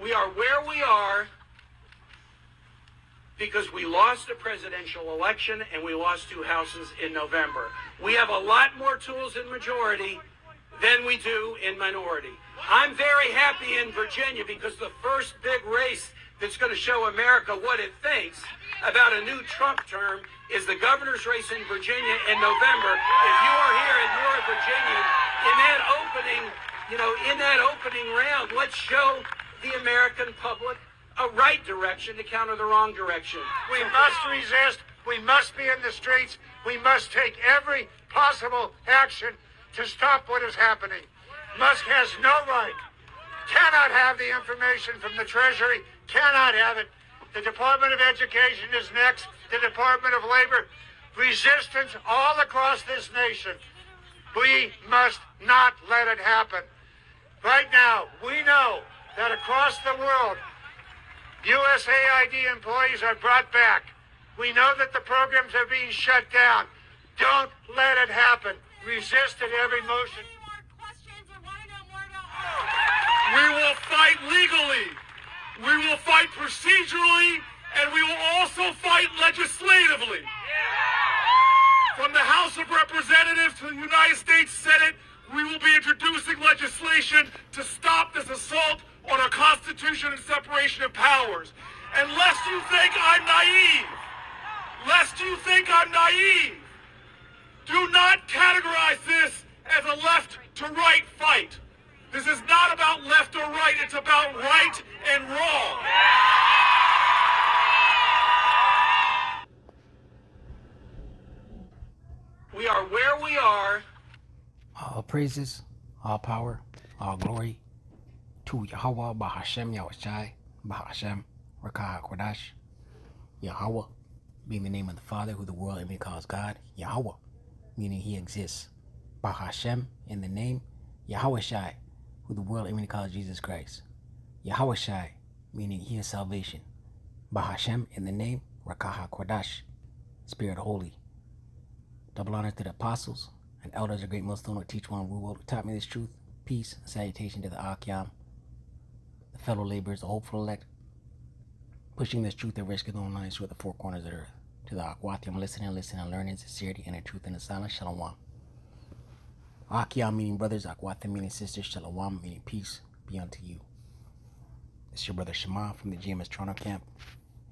We are where we are because we lost a presidential election and we lost 2 houses in November. We have a lot more tools in majority than we do in minority. I'm very happy in Virginia because the first big race that's going to show America what it thinks about a new Trump term is the governor's race in Virginia in November. If you are here and you're a Virginian, in that opening round, let's show the American public a right direction to counter the wrong direction. We must resist. We must be in the streets. We must take every possible action to stop what is happening. Musk has no right, cannot have the information from the Treasury, cannot have it. The Department of Education is next, the Department of Labor. Resistance all across this nation. We must not let it happen. Right now, we know that across the world, USAID employees are brought back. We know that the programs are being shut down. Don't let it happen. Resist at every motion. We will fight legally. We will fight procedurally, and we will also fight legislatively. From the House of Representatives to the United States Senate, we will be introducing legislation to stop this assault on our Constitution and separation of powers. And lest you think I'm naive, do not categorize this as a left to right fight. This is not about left or right, it's about right and wrong. We are where we are. All praises, all power, all glory to Yahweh, Bahashem, Yahushai, Bahashem, Rakah, Kodash. Yahweh being the name of the Father, who the world even calls God. Yahweh, meaning he exists. Bahashem, in the name. Yahushai, who the world even calls Jesus Christ. Yahushai, meaning he is salvation. Bahashem, in the name. Rakah, Kodash, Spirit Holy. Double honor to the apostles and elders of great millstone who teach one rule, who taught me this truth. Peace and salutation to the Akyam, the fellow laborers, the hopeful elect, pushing this truth and risk of own lives through the four corners of the earth. To the Akwatium, listening, learning, sincerity, and the truth in the silence. Shalom. Akyam meaning brothers, Akwatium meaning sisters, Shalom meaning peace be unto you. It's your brother Shema from the GMS Toronto camp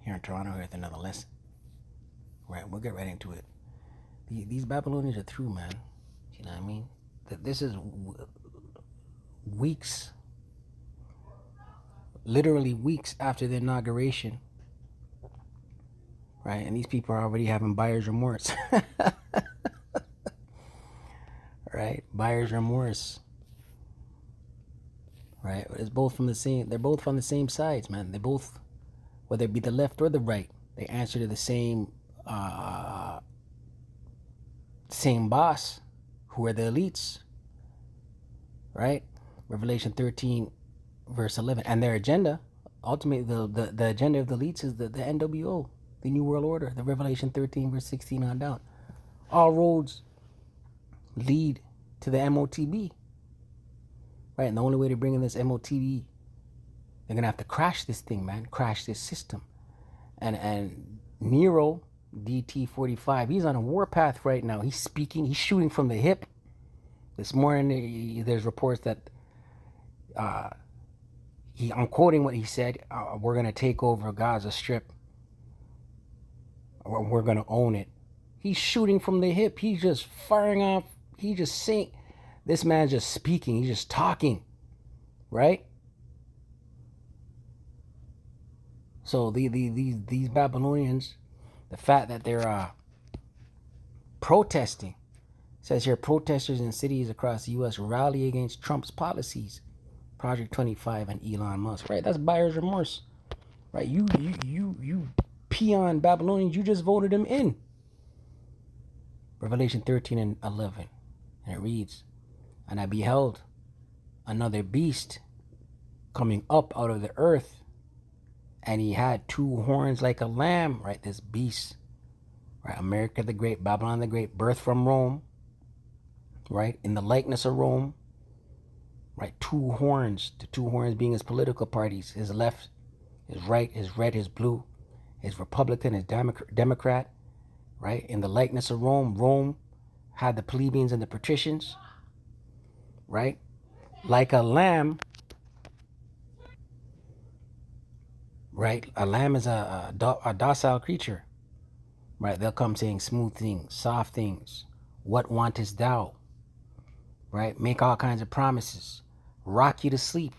here in Toronto, here with another lesson. Right, we'll get right into it. These Babylonians are through, man. You know what I mean? This is weeks, literally weeks after the inauguration, right? And these people are already having buyer's remorse, right? Buyer's remorse, right? It's both from the same. They're both from the same sides, man. They both, whether it be the left or the right, they answer to the same boss, who are the elites, right? Revelation 13 verse 11, and their agenda, ultimately the agenda of the elites is the NWO, the New World Order, the Revelation 13 verse 16 on down. All roads lead to the MOTB, right? And the only way to bring in this MOTB, they're gonna have to crash this thing, man, crash this system. And Nero, DT45, he's on a warpath right now. He's speaking, he's shooting from the hip. This morning there's reports that I'm quoting what he said, we're going to take over Gaza Strip, or we're going to own it. He's shooting from the hip. He's just firing off. He just saying, this man's just speaking. He's just talking, right? So these Babylonians, the fact that they're protesting, it says here, protesters in cities across the U.S. rally against Trump's policies, Project 25 and Elon Musk, right? That's buyer's remorse, right? You peon Babylonians, you just voted him in. Revelation 13 and 11, and it reads, and I beheld another beast coming up out of the earth, and he had 2 horns like a lamb, right? This beast, right? America the Great, Babylon the Great, birth from Rome, right? In the likeness of Rome, right? Two horns, the two horns being his political parties, his left, his right, his red, his blue, his Republican, his Democrat, right? In the likeness of Rome, Rome had the plebeians and the patricians, right? Like a lamb, right? A lamb is a docile creature, right? They'll come saying smooth things, soft things. What wantest thou? Right? Make all kinds of promises, rock you to sleep,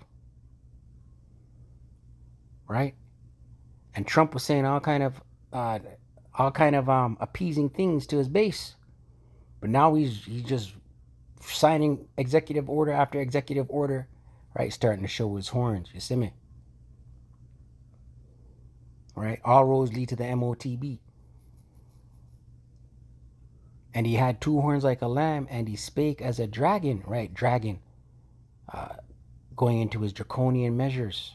right? And Trump was saying all kind of appeasing things to his base, but now he's just signing executive order after executive order, right? Starting to show his horns. You see me? Right? All roads lead to the MOTB. And he had two horns like a lamb, and he spake as a dragon, right? Dragon, going into his draconian measures,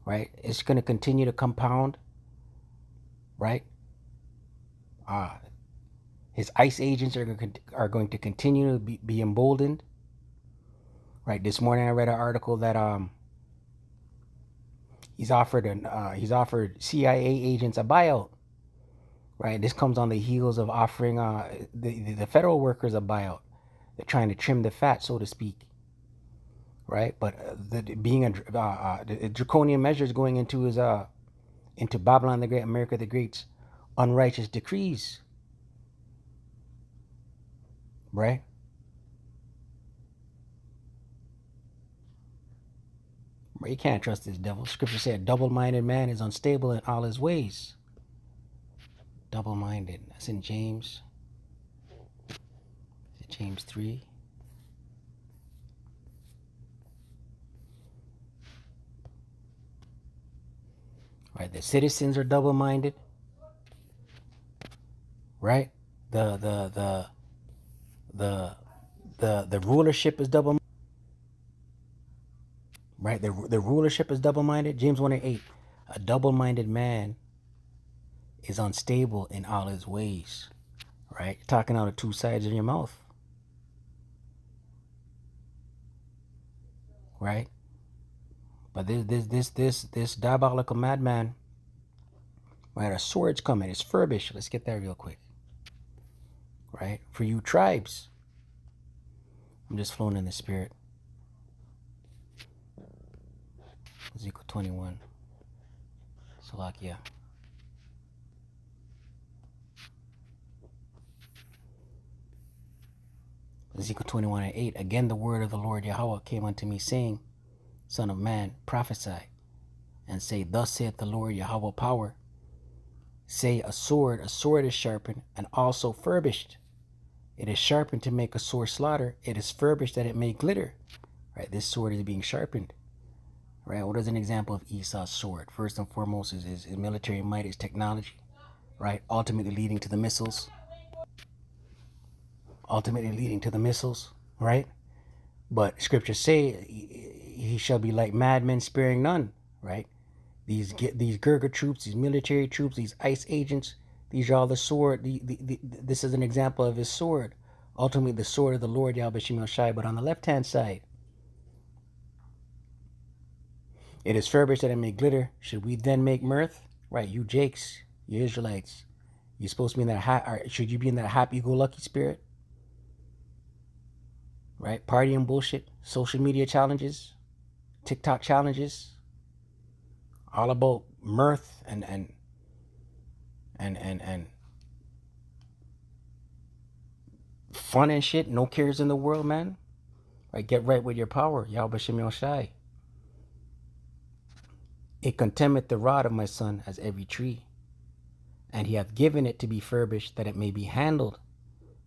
right? It's going to continue to compound, right? His ICE agents are going to continue to be emboldened, right? This morning I read an article that he's offered CIA agents a buyout, right? This comes on the heels of offering the federal workers a buyout. They're trying to trim the fat, so to speak, right? But the draconian measures going into into Babylon the Great, America the Great's unrighteous decrees, right? You can't trust this devil. Scripture said, double-minded man is unstable in all his ways. Double-minded. That's in James. Is it James 3? Right. The citizens are double-minded. Right. The rulership is double. Right. The rulership is double-minded. James 1:8. A double-minded man is unstable in all his ways. Right. You're talking out of two sides of your mouth. Right. But this diabolical madman, right? A sword's coming. It's furbished. Let's get that real quick. Right. For you tribes. I'm just flowing in the spirit. Ezekiel 21. Salakia. Ezekiel 21:8. Again the word of the Lord Yahweh came unto me, saying, Son of man, prophesy, and say, Thus saith the Lord Yahweh power. Say, a sword is sharpened, and also furbished. It is sharpened to make a sore slaughter. It is furbished that it may glitter. Right, this sword is being sharpened. Right, what is an example of Esau's sword? First and foremost is his military might, his technology. Right, ultimately leading to the missiles. Right? But scriptures say he shall be like madmen, sparing none. Right? These Gurga troops, these military troops, these ICE agents, these are all the sword. This is an example of his sword. Ultimately, the sword of the Lord Yahweh Shemel Shai. But on the left-hand side, it is furbished that it may glitter. Should we then make mirth? Right, you Jakes, you Israelites. You're supposed to be in that should you be in that happy-go-lucky spirit? Right, party and bullshit, social media challenges, TikTok challenges, all about mirth and fun and shit. No cares in the world, man. Right, get right with your power. Yahweh Shemel Shai. It contemneth the rod of my son as every tree, and he hath given it to be furbished, that it may be handled.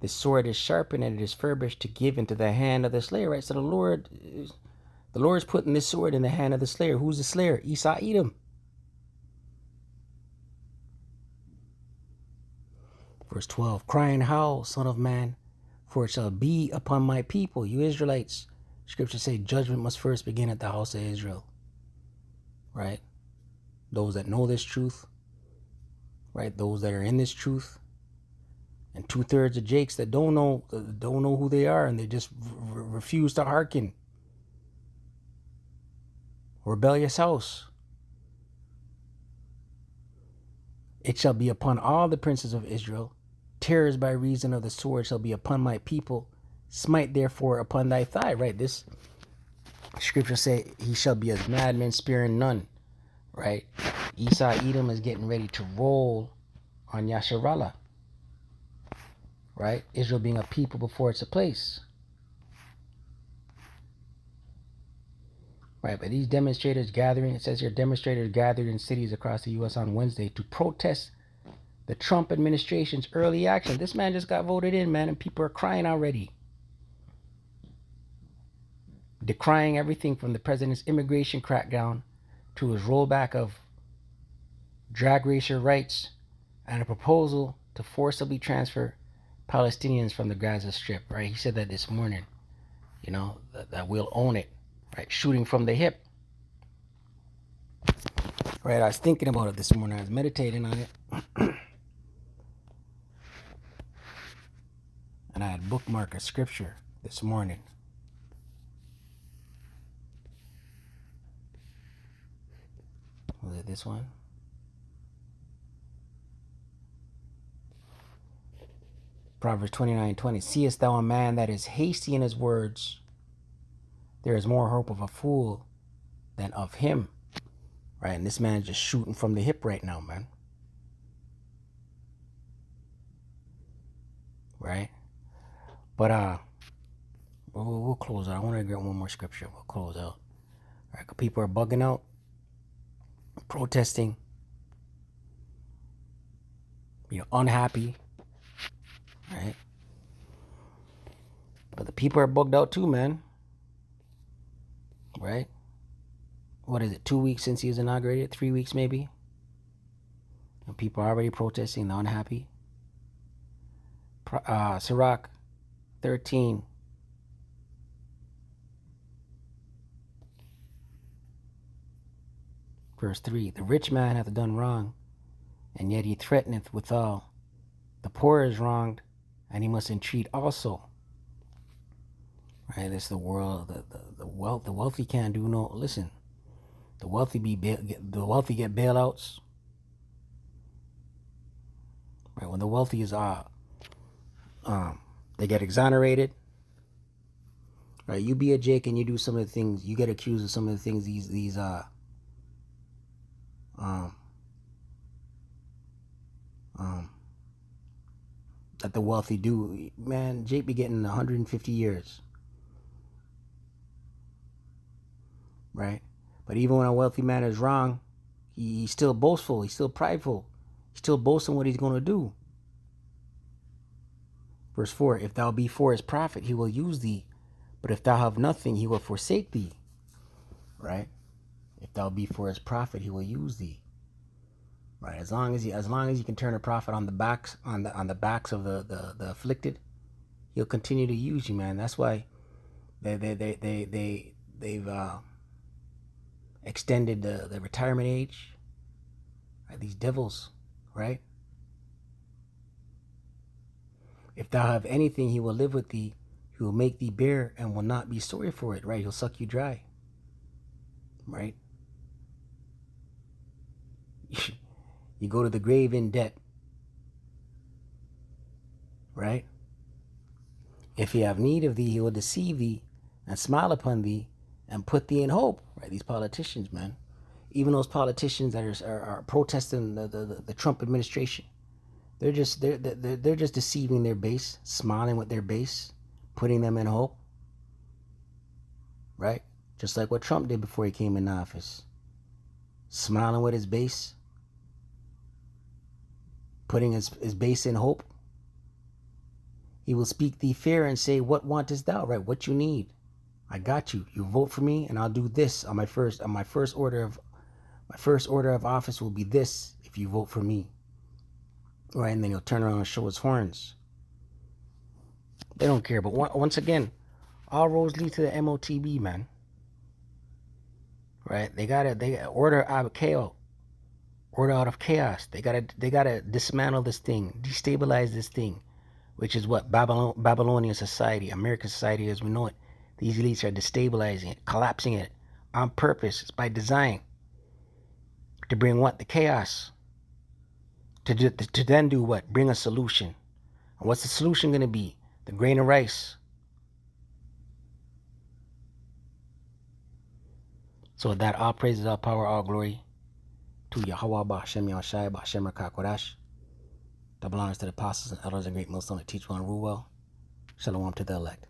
The sword is sharpened, and it is furbished to give into the hand of the slayer. Right, so the Lord is putting this sword in the hand of the slayer. Who's the slayer? Esau, Edom. Verse 12, cry and howl, son of man, for it shall be upon my people, you Israelites. Scriptures say judgment must first begin at the house of Israel. Right? Those that know this truth, right? Those that are in this truth, and 2/3 of Jakes that don't know who they are, and they just refuse to hearken. rebellious house. It shall be upon all the princes of Israel. Terrors by reason of the sword shall be upon my people. Smite therefore upon thy thigh. Right? This scripture say he shall be as madman sparing none. Right? Esau Edom is getting ready to roll on Yasharallah. Right? Israel being a people before it's a place. Right, but these demonstrators gathering, it says here, demonstrators gathered in cities across the U.S. on Wednesday to protest the Trump administration's early action. This man just got voted in, man, and people are crying already. Decrying everything from the president's immigration crackdown to his rollback of drag racer rights and a proposal to forcibly transfer Palestinians from the Gaza Strip, right? He said that this morning, you know, that we'll own it, right? Shooting from the hip. Right, I was thinking about it this morning. I was meditating on it. And I had bookmarked a scripture this morning. Was it this one? Proverbs 29:20. Seest thou a man that is hasty in his words? There is more hope of a fool than of him. Right, and this man's just shooting from the hip right now, man. Right? But we'll close out. I want to get one more scripture. We'll close out. All right, people are bugging out, protesting, unhappy. Right? But the people are bugged out too, man. Right? What is it, 2 weeks since he was inaugurated? 3 weeks maybe? And people are already protesting, they're unhappy. Sirach 13. Verse 3. The rich man hath done wrong, and yet he threateneth withal. The poor is wronged, and he must entreat also. Right? This is the world. The wealthy can't do no. Listen, the wealthy get bailouts. Right? When the wealthy is they get exonerated. Right? You be a Jake and you do some of the things, you get accused of some of the things these that the wealthy do. Man, Jake be getting 150 years. Right? But even when a wealthy man is wrong, he's still boastful, he's still prideful, he's still boasting what he's going to do. Verse 4, if thou be for his profit, he will use thee. But if thou have nothing, he will forsake thee. Right? If thou be for his profit, he will use thee. Right? As long as you can turn a profit on the backs of the afflicted, he'll continue to use you, man. That's why they've extended the retirement age. Right? These devils, right? If thou have anything, he will live with thee. He will make thee bare and will not be sorry for it. Right? He'll suck you dry. Right? You go to the grave in debt. Right? If he have need of thee, he will deceive thee and smile upon thee and put thee in hope. Right? These politicians, man. Even those politicians that are protesting the Trump administration. They're just deceiving their base, smiling with their base, putting them in hope. Right? Just like what Trump did before he came in office. Smiling with his base, putting his base in hope. He will speak thee fair and say, what wantest thou? Right? What you need. I got you. You vote for me and I'll do this on my first order of office will be this if you vote for me. Right, and then he'll turn around and show his horns. They don't care. But once again, all roads lead to the MOTB, man. Right? They gotta order out of chaos. Order out of chaos. They gotta dismantle this thing, destabilize this thing, which is what Babylonian society, American society as we know it. These elites are destabilizing it, collapsing it, on purpose. It's by design. To bring what? The chaos. To then do what? Bring a solution. And what's the solution going to be? The grain of rice. So with that, all praises, all power, all glory to Yahweh, Ba'Hashem, Yahushai, Ba'Hashem, Rakah, Kodash. Double honors to the apostles and elders and great millstone that teach well and rule well. Shalom to the elect.